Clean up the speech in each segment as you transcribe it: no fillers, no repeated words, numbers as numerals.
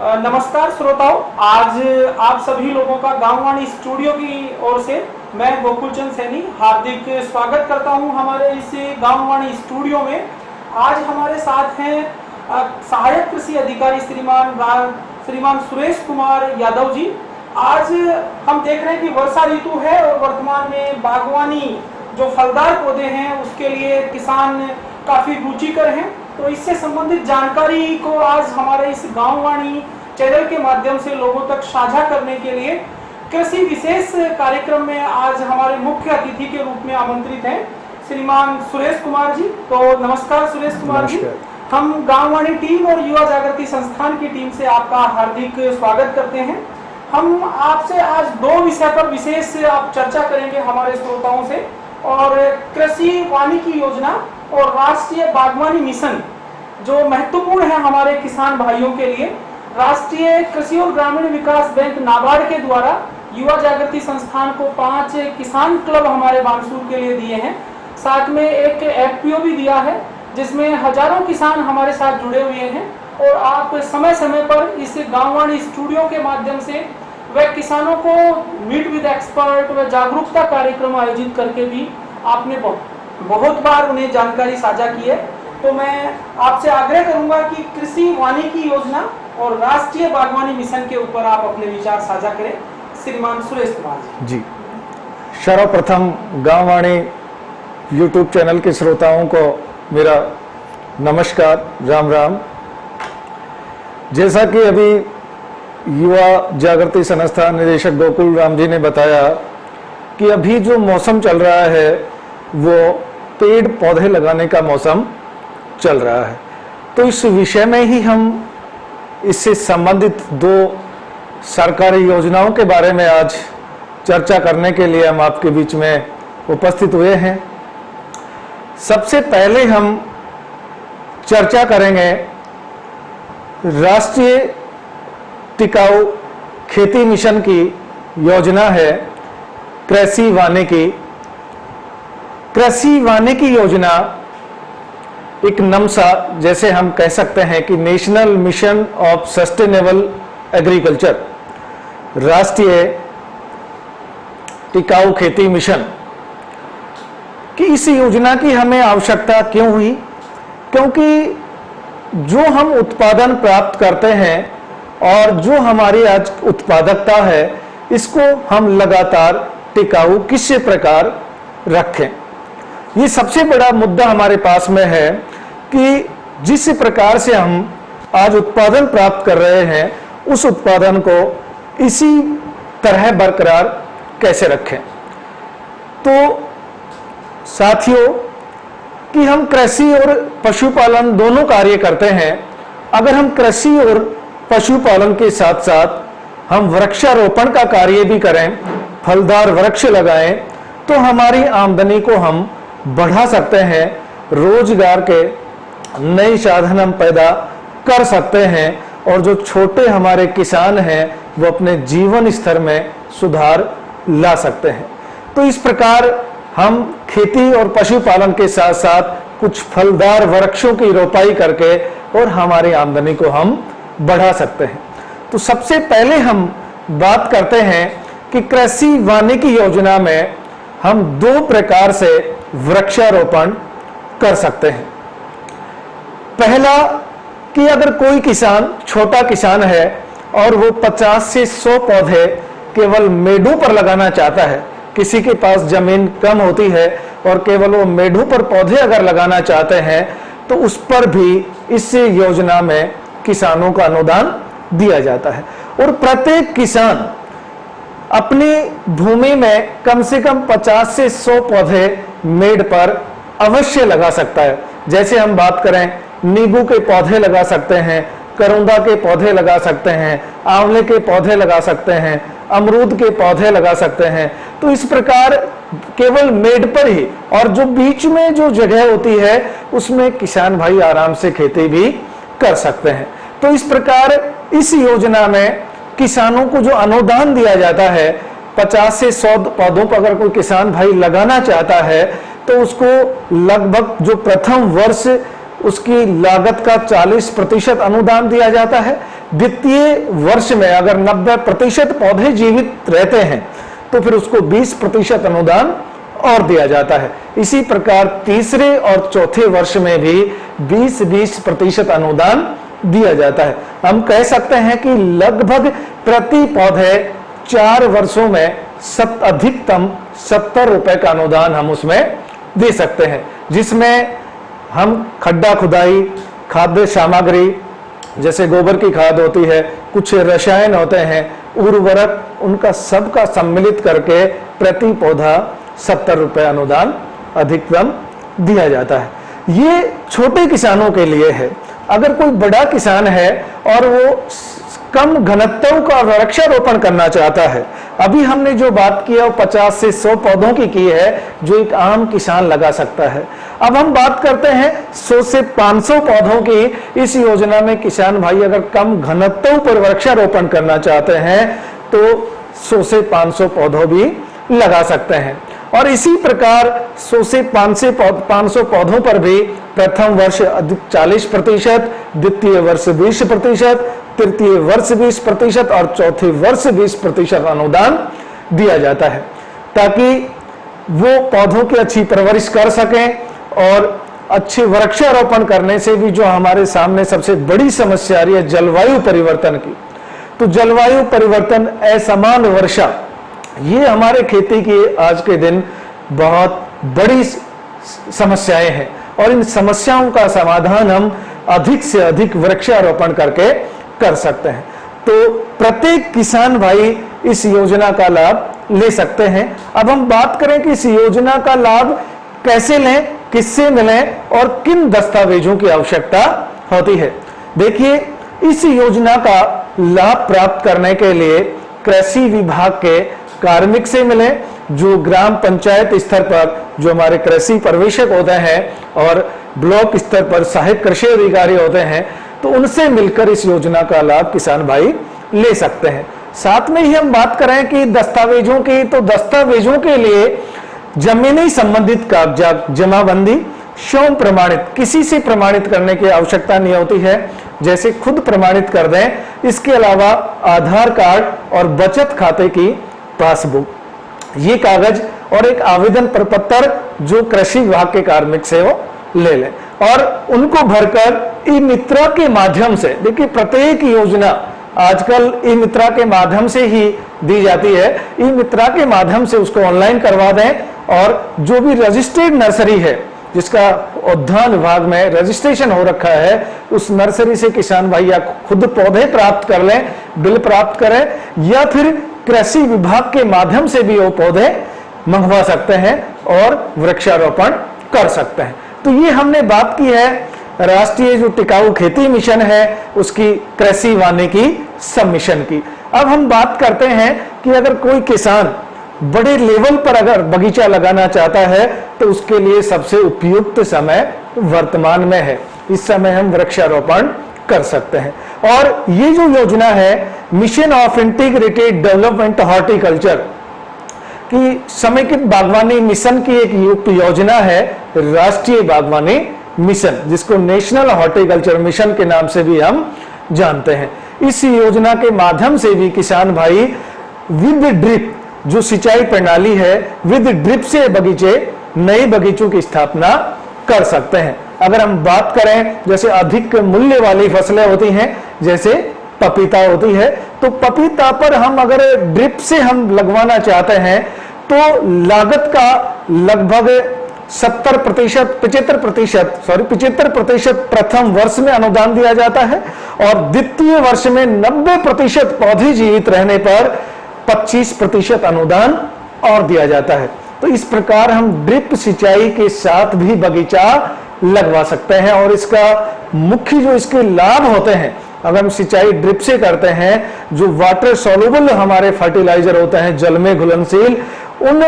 नमस्कार श्रोताओं, आज आप सभी लोगों का गांववाणी स्टूडियो की ओर से मैं गोकुल चंद सैनी हार्दिक स्वागत करता हूं हमारे इस गांववाणी स्टूडियो में। आज हमारे साथ हैं सहायक कृषि अधिकारी श्रीमान सुरेश कुमार यादव जी। आज हम देख रहे हैं कि वर्षा ऋतु है और वर्तमान में बागवानी जो फलदार पौधे हैं उसके लिए किसान काफी रुचिकर हैं, तो इससे संबंधित जानकारी को आज हमारे इस गांववाणी चैनल के माध्यम से लोगों तक साझा करने के लिए कृषि विशेष कार्यक्रम में आज हमारे मुख्य अतिथि के रूप में आमंत्रित हैं श्रीमान सुरेश कुमार जी। तो नमस्कार सुरेश कुमार जी, हम गांववाणी टीम और युवा जागृति संस्थान की टीम से आपका हार्दिक स्वागत करते हैं। हम आपसे आज दो विषय पर विशेष आप चर्चा करेंगे हमारे श्रोताओं से, और कृषि वानिकी योजना और राष्ट्रीय बागवानी मिशन जो महत्वपूर्ण है हमारे किसान भाइयों के लिए। राष्ट्रीय कृषि और ग्रामीण विकास बैंक नाबार्ड के द्वारा युवा जागृति संस्थान को 5 किसान क्लब हमारे बानसूर के लिए दिए हैं। साथ में एक एफपीओ भी दिया है जिसमें हजारों किसान हमारे साथ जुड़े हुए हैं, और आप समय समय पर इस गांववाणी स्टूडियो के माध्यम से वह किसानों को मीट विद एक्सपर्ट व जागरूकता कार्यक्रम आयोजित करके भी आपने बहुत बार उन्हें जानकारी साझा की है। तो मैं आपसे आग्रह करूंगा कि कृषि वानिकी योजना और राष्ट्रीय बागवानी मिशन के ऊपर आप अपने विचार साझा करें। श्रीमान सुरेश कुमार जी, सर्वप्रथम गांववाणी यूट्यूब चैनल के श्रोताओं को मेरा नमस्कार, राम राम। जैसा कि अभी युवा जागृति संस्थान निदेशक गोकुल राम जी ने बताया कि अभी जो मौसम चल रहा है वो पेड़ पौधे लगाने का मौसम चल रहा है, तो इस विषय में ही हम इससे संबंधित 2 सरकारी योजनाओं के बारे में आज चर्चा करने के लिए हम आपके बीच में उपस्थित हुए हैं। सबसे पहले हम चर्चा करेंगे राष्ट्रीय टिकाऊ खेती मिशन की योजना है कृषि वानिकी। कृषि वानिकी योजना एक नमसा जैसे हम कह सकते हैं कि national mission of sustainable agriculture, राष्ट्रीय टिकाऊ खेती मिशन कि इस योजना की हमें आवश्यकता क्यों हुई? क्योंकि जो हम उत्पादन प्राप्त करते हैं और जो हमारी आज उत्पादकता है, इसको हम लगातार टिकाऊ किस प्रकार रखें। ये सबसे बड़ा मुद्दा हमारे पास में है कि जिस प्रकार से हम आज उत्पादन प्राप्त कर रहे हैं उस उत्पादन को इसी तरह बरकरार कैसे रखें। तो साथियों कि हम कृषि और पशुपालन दोनों कार्य करते हैं। अगर हम कृषि और पशुपालन के साथ साथ हम वृक्षारोपण का कार्य भी करें, फलदार वृक्ष लगाएं, तो हमारी आमदनी को हम बढ़ा सकते हैं, रोजगार के नए साधन हम पैदा कर सकते हैं, और जो छोटे हमारे किसान हैं वो अपने जीवन स्तर में सुधार ला सकते हैं। तो इस प्रकार हम खेती और पशुपालन के साथ साथ कुछ फलदार वृक्षों की रोपाई करके और हमारी आमदनी को हम बढ़ा सकते हैं। तो सबसे पहले हम बात करते हैं कि कृषि वानिकी योजना में हम 2 प्रकार से वृक्षारोपण कर सकते हैं। पहला कि अगर कोई किसान छोटा किसान है और वो 50 से 100 पौधे केवल मेढ़ों पर लगाना चाहता है, किसी के पास जमीन कम होती है और केवल वो मेढ़ों पर पौधे अगर लगाना चाहते हैं, तो उस पर भी इस योजना में किसानों का अनुदान दिया जाता है। और प्रत्येक किसान अपनी भूमि में कम से कम 50 से 100 पौधे मेढ़ पर अवश्य लगा सकता है। जैसे हम बात करें, नींबू के पौधे लगा सकते हैं, करोंदा के पौधे लगा सकते हैं, आंवले के पौधे लगा सकते हैं, अमरूद के पौधे लगा सकते हैं। तो इस प्रकार केवल मेढ़ पर ही, और जो बीच में जो जगह होती है उसमें किसान भाई आराम से खेती भी कर सकते हैं। तो इस प्रकार इस योजना में किसानों को जो अनुदान दिया जाता है, 50 से 100 पौधों पर अगर कोई किसान भाई लगाना चाहता है तो उसको लगभग जो प्रथम वर्ष उसकी लागत का 40% अनुदान दिया जाता है। द्वितीय वर्ष में अगर 90% पौधे जीवित रहते हैं तो फिर उसको 20% अनुदान और दिया जाता है। इसी प्रकार तीसरे और चौथे वर्ष में भी 20-20% अनुदान दिया जाता है। हम कह सकते हैं कि लगभग प्रति पौधे 4 वर्षों में अधिकतम 70 रुपए का अनुदान हम उसमें दे सकते हैं, जिसमें हम खड्डा खुदाई, खाद्य सामग्री जैसे गोबर की खाद होती है, कुछ रसायन होते हैं, उर्वरक, उनका सबका सम्मिलित करके प्रति पौधा 70 रुपए अनुदान अधिकतम दिया जाता है। ये छोटे किसानों के लिए है। अगर कोई बड़ा किसान है और वो कम घनत्व का वृक्षारोपण करना चाहता है, अभी हमने जो बात की है वो 50 से 100 पौधों की है जो एक आम किसान लगा सकता है। अब हम बात करते हैं 100 से 500 पौधों की। इस योजना में किसान भाई अगर कम घनत्व पर वृक्षारोपण करना चाहते हैं तो 100 से 500 पौधों भी लगा सकते हैं। और इसी प्रकार 100 से 500 पौधों पर भी प्रथम वर्ष 40%, द्वितीय वर्ष 20%, तृतीय वर्ष 20% और चौथे वर्ष 20% अनुदान दिया जाता है, ताकि वो पौधों की अच्छी परवरिश कर सकें। और अच्छे वृक्षारोपण करने से भी जो हमारे सामने सबसे बड़ी समस्या आ रही है जलवायु परिवर्तन की, तो जलवायु परिवर्तन, असमान वर्षा, ये हमारे खेती की आज के दिन बहुत बड़ी समस्याएं हैं। और इन समस्याओं का समाधान हम अधिक से अधिक वृक्षारोपण करके कर सकते हैं। तो प्रत्येक किसान भाई इस योजना का लाभ ले सकते हैं। अब हम बात करें कि इस योजना का लाभ कैसे लें, किससे मिलें और किन दस्तावेजों की आवश्यकता होती है। देखिए, इस योजना का लाभ प्राप्त करने के लिए कृषि विभाग के कार्मिक से मिले, जो ग्राम पंचायत स्तर पर जो हमारे कृषि पर्यवेक्षक होते हैं और ब्लॉक स्तर पर सहायक कृषि अधिकारी होते हैं, तो उनसे मिलकर इस योजना का लाभ किसान भाई ले सकते हैं। साथ में ही हम बात करें कि दस्तावेजों की, तो दस्तावेजों के लिए जमीनी संबंधित कागजात जमाबंदी स्वयं प्रमाणित, किसी से प्रमाणित करने की आवश्यकता नहीं होती है, जैसे खुद प्रमाणित कर दें। इसके अलावा आधार कार्ड और बचत खाते की पासबुक, ये कागज और एक आवेदन प्रपत्र जो कृषि विभाग के कार्मिक से वो ले लें और उनको भरकर ई मित्रा के माध्यम से, देखिए प्रत्येक योजना आजकल ई मित्रा के माध्यम से ही दी जाती है, ई मित्रा के माध्यम से उसको ऑनलाइन करवा दें। और जो भी रजिस्टर्ड नर्सरी है जिसका उद्यान विभाग में रजिस्ट्रेशन हो रखा है, उस नर्सरी से किसान भाई या खुद पौधे प्राप्त कर लें, बिल प्राप्त करें, या फिर कृषि विभाग के माध्यम से भी वो पौधे मंगवा सकते हैं और वृक्षारोपण कर सकते हैं। तो ये हमने बात की है राष्ट्रीय जो टिकाऊ खेती मिशन है उसकी कृषि वानिकी सब मिशन की। अब हम बात करते हैं कि अगर कोई किसान बड़े लेवल पर अगर बगीचा लगाना चाहता है तो उसके लिए सबसे उपयुक्त समय वर्तमान में है। इस समय हम वृक्षारोपण कर सकते हैं। और ये जो योजना है mission of integrated development horticulture की समेकित बागवानी मिशन की एक योजना है, राष्ट्रीय बागवानी मिशन, जिसको नेशनल हॉर्टिकल्चर मिशन के नाम से भी हम जानते हैं। इस योजना के माध्यम से भी किसान भाई विद ड्रिप जो सिंचाई प्रणाली है, विद ड्रिप से बगीचे, नए बगीचों की स्थापना कर सकते हैं। अगर हम बात करें जैसे अधिक मूल्य वाली फसलें होती हैं, जैसे पपीता होती है, तो पपीता पर हम अगर ड्रिप से हम लगवाना चाहते हैं तो लागत का लगभग 75% प्रथम वर्ष में अनुदान दिया जाता है और द्वितीय वर्ष में 90% पौधे जीवित रहने पर 25% अनुदान और दिया जाता है। तो इस प्रकार हम ड्रिप सिंचाई के साथ भी बगीचा लगवा सकते हैं। और इसका मुख्य जो इसके लाभ होते हैं, अगर हम सिंचाई ड्रिप से करते हैं, जो वाटर सोल्यूबल हमारे फर्टिलाइजर होते हैं, जल में घुलनशील, उन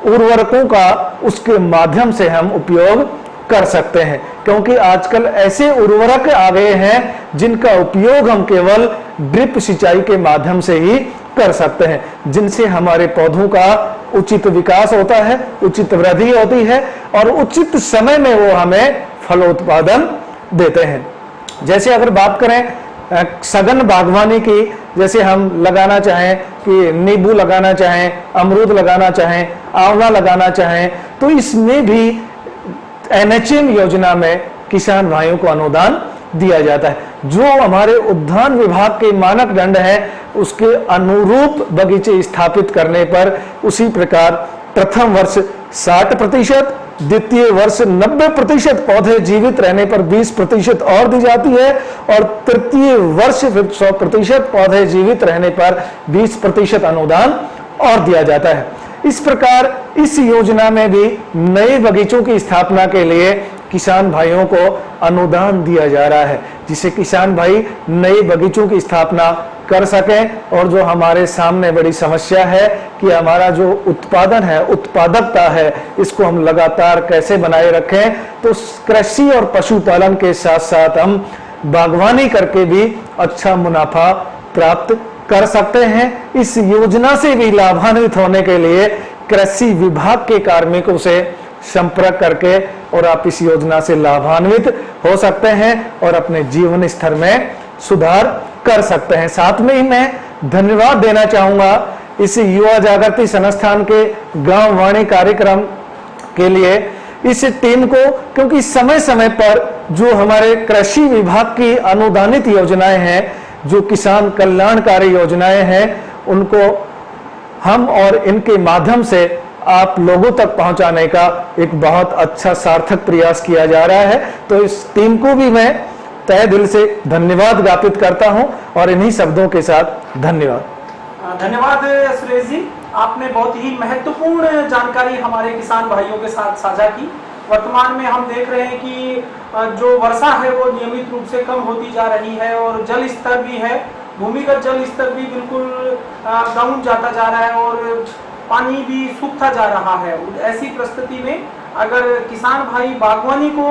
उर्वरकों का उसके माध्यम से हम उपयोग कर सकते हैं। क्योंकि आजकल ऐसे उर्वरक आ गए हैं जिनका उपयोग हम केवल ड्रिप सिंचाई के माध्यम से ही कर सकते हैं, जिनसे हमारे पौधों का उचित विकास होता है, उचित वृद्धि होती है और उचित समय में वो हमें फलोत्पादन देते हैं। जैसे अगर बात करें सघन बागवानी की, जैसे हम लगाना चाहें कि नींबू लगाना चाहें, अमरूद लगाना चाहें, आंवला लगाना चाहें, तो इसमें भी NHM योजना में किसान भाइयों को अनुदान दिया जाता है। जो हमारे उद्यान विभाग के मानक दंड है उसके अनुरूप बगीचे स्थापित करने पर उसी प्रकार प्रथम वर्ष 60%, द्वितीय वर्ष 90% पौधे जीवित रहने पर 20% और दी जाती है, और तृतीय वर्ष फिर 100% पौधे जीवित रहने पर 20% अनुदान और दिया जाता है। इस प्रकार इस योजना में भी नए बगीचों की स्थापना के लिए किसान भाइयों को अनुदान दिया जा रहा है, जिससे किसान भाई नए बगीचों की स्थापना कर सकें। और जो हमारे सामने बड़ी समस्या है कि हमारा जो उत्पादन है, उत्पादकता है, इसको हम लगातार कैसे बनाए रखें, तो कृषि और पशुपालन के साथ साथ हम बागवानी करके भी अच्छा मुनाफा प्राप्त कर सकते हैं। इस योजना से भी लाभान्वित होने के लिए कृषि विभाग के कार्मिकों से संपर्क करके और आप इस योजना से लाभान्वित हो सकते हैं और अपने जीवन स्तर में सुधार कर सकते हैं। साथ में ही मैं धन्यवाद देना चाहूंगा इस युवा जागृति संस्थान के गांव वाणी कार्यक्रम के लिए इस टीम को, क्योंकि समय समय पर जो हमारे कृषि विभाग की अनुदानित योजनाएं हैं, जो किसान कल्याणकारी योजनाएं हैं, उनको हम और इनके माध्यम से आप लोगों तक पहुंचाने का एक बहुत अच्छा सार्थक प्रयास किया जा रहा है। तो इस टीम को भी मैं तहे दिल से धन्यवाद ज्ञापित करता हूं और इन्हीं शब्दों के साथ धन्यवाद। धन्यवाद सुरेश जी, आपने बहुत ही महत्वपूर्ण जानकारी हमारे किसान भाइयों के साथ साझा की। वर्तमान में हम देख रहे हैं कि जो वर्षा है वो नियमित रूप से कम होती जा रही है और जल स्तर भी है, भूमिगत जल स्तर भी बिल्कुल डाउन जाता जा रहा है और पानी भी सूखता जा रहा है। ऐसी परिस्थिति में अगर किसान भाई बागवानी को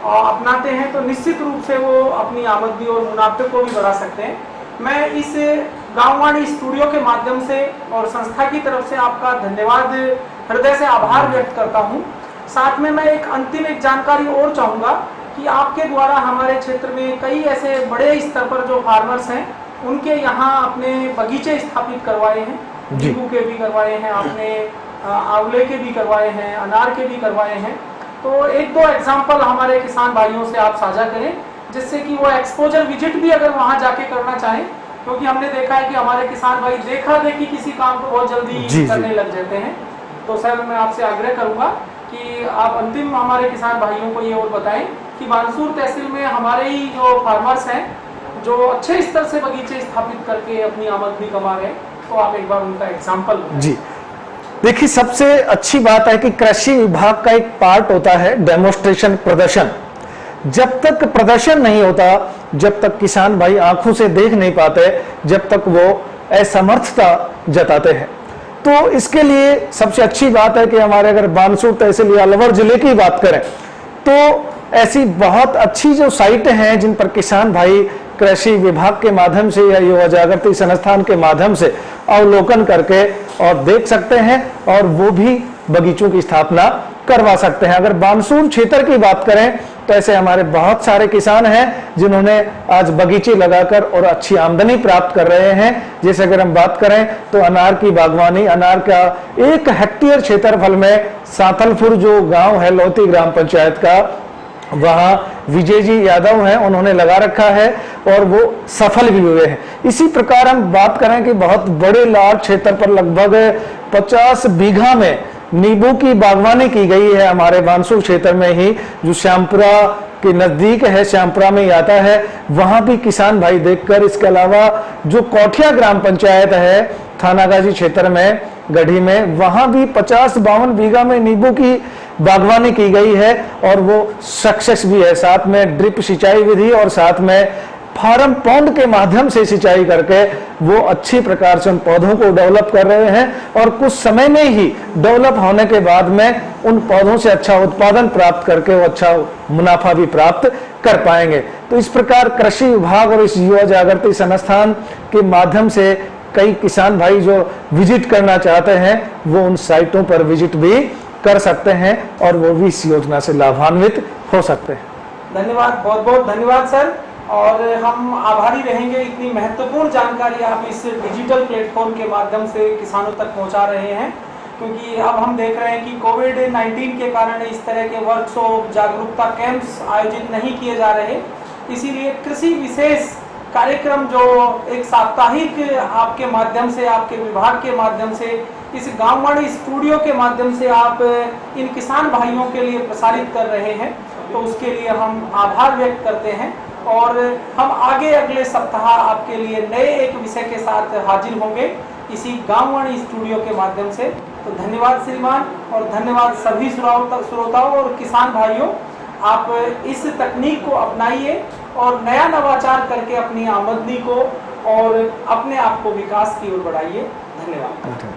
अपनाते हैं तो निश्चित रूप से वो अपनी आमदनी और मुनाफे को भी बढ़ा सकते हैं। मैं इस गांववाणी स्टूडियो के माध्यम से और संस्था की तरफ से आपका धन्यवाद, हृदय से आभार व्यक्त करता हूं। साथ में मैं एक अंतिम जानकारी और चाहूँगा कि आपके द्वारा हमारे क्षेत्र में कई ऐसे बड़े स्तर पर जो फार्मर्स हैं उनके यहाँ अपने बगीचे स्थापित करवाए हैं, नींबू के भी करवाए हैं आपने, आंवले के भी करवाए हैं, अनार के भी करवाए हैं। तो एक दो एग्जाम्पल हमारे किसान भाइयों से आप साझा करें, जिससे कि वो एक्सपोजर विजिट भी अगर वहाँ जाके करना चाहें, क्योंकि हमने देखा है कि हमारे किसान भाई देखा देखी किसी काम को बहुत जल्दी करने लग जाते हैं। तो सर मैं आपसे आग्रह करूंगा कि आप अंतिम हमारे किसान भाइयों को ये और बताएं कि बानसूर तहसील में हमारे ही जो फार्मर्स हैं जो अच्छे स्तर से बगीचे स्थापित करके अपनी आमदनी कमा रहे हैं, तो आप एक बार उनका एग्जाम्पल जी। देखिए, सबसे अच्छी बात है कि कृषि विभाग का एक पार्ट होता है डेमोन्स्ट्रेशन, प्रदर्शन। जब तक प्रदर्शन नहीं होता, जब तक किसान भाई आंखों से देख नहीं पाते, जब तक वो असमर्थता जताते हैं। तो इसके लिए सबसे अच्छी बात है कि हमारे अगर बानसूर तहसील या अलवर जिले की बात करें तो ऐसी बहुत अच्छी जो साइट हैं जिन पर किसान भाई कृषि विभाग के माध्यम से या युवा जागृति संस्थान के माध्यम से अवलोकन करके और देख सकते हैं और वो भी बगीचों की स्थापना करवा सकते हैं। अगर बानसूर क्षेत्र की बात करें तो ऐसे हमारे बहुत सारे किसान हैं जिन्होंने आज बगीचे लगाकर और अच्छी आमदनी प्राप्त कर रहे हैं। जैसे अगर हम बात करें तो अनार की बागवानी, अनार का 1 हेक्टेयर क्षेत्रफल में साथलपुर जो गांव है लोती ग्राम पंचायत का, वहां विजय जी यादव हैं, उन्होंने लगा रखा है और वो सफल भी हुए हैं। इसी प्रकार हम बात करें कि बहुत बड़े लार्ज क्षेत्र पर लगभग 50 बीघा में नींबू की बागवानी की गई है हमारे बानसूर क्षेत्र में ही, जो श्यामपुरा के नजदीक है, श्यामपुरा में आता है। वहां भी किसान भाई देखकर, इसके अलावा जो कोठिया ग्राम पंचायत है थानागाजी क्षेत्र में गढ़ी में, वहां भी 50-52 बीघा में नींबू की बागवानी की गई है और वो सक्सेस भी है। साथ में ड्रिप सिंचाई विधि और साथ में फार्म पॉन्ड के माध्यम से सिंचाई करके वो अच्छी प्रकार से उन पौधों को डेवलप कर रहे हैं और कुछ समय में ही डेवलप होने के बाद में उन पौधों से अच्छा उत्पादन प्राप्त करके वो अच्छा मुनाफा भी प्राप्त कर पाएंगे। तो इस प्रकार कृषि विभाग और इस युवा जागृति संस्थान के माध्यम से कई किसान भाई जो विजिट करना चाहते हैं वो उन साइटों पर विजिट भी कर सकते हैं और वो भी इस योजना से लाभान्वित हो सकते हैं। धन्यवाद, बहुत बहुत धन्यवाद सर। और हम आभारी रहेंगे इतनी महत्वपूर्ण जानकारी आप इस डिजिटल प्लेटफॉर्म के माध्यम से किसानों तक पहुंचा रहे हैं, क्योंकि अब हम देख रहे हैं कि कोविड-19 के कारण इस तरह के वर्कशॉप, जागरूकता कैंप्स आयोजित नहीं किए जा रहे। इसीलिए कृषि विशेष कार्यक्रम जो एक साप्ताहिक आपके माध्यम से, आपके विभाग के माध्यम से, इस गांववाणी स्टूडियो के माध्यम से आप इन किसान भाइयों के लिए प्रसारित कर रहे हैं, तो उसके लिए हम आभार व्यक्त करते हैं। और हम आगे अगले सप्ताह आपके लिए नए एक विषय के साथ हाजिर होंगे इसी गांववाणी स्टूडियो के माध्यम से। तो धन्यवाद श्रीमान, और धन्यवाद सभी श्रोताओं और किसान भाइयों। आप इस तकनीक को अपनाइए और नया नवाचार करके अपनी आमदनी को और अपने आप को विकास की ओर बढ़ाइए। धन्यवाद।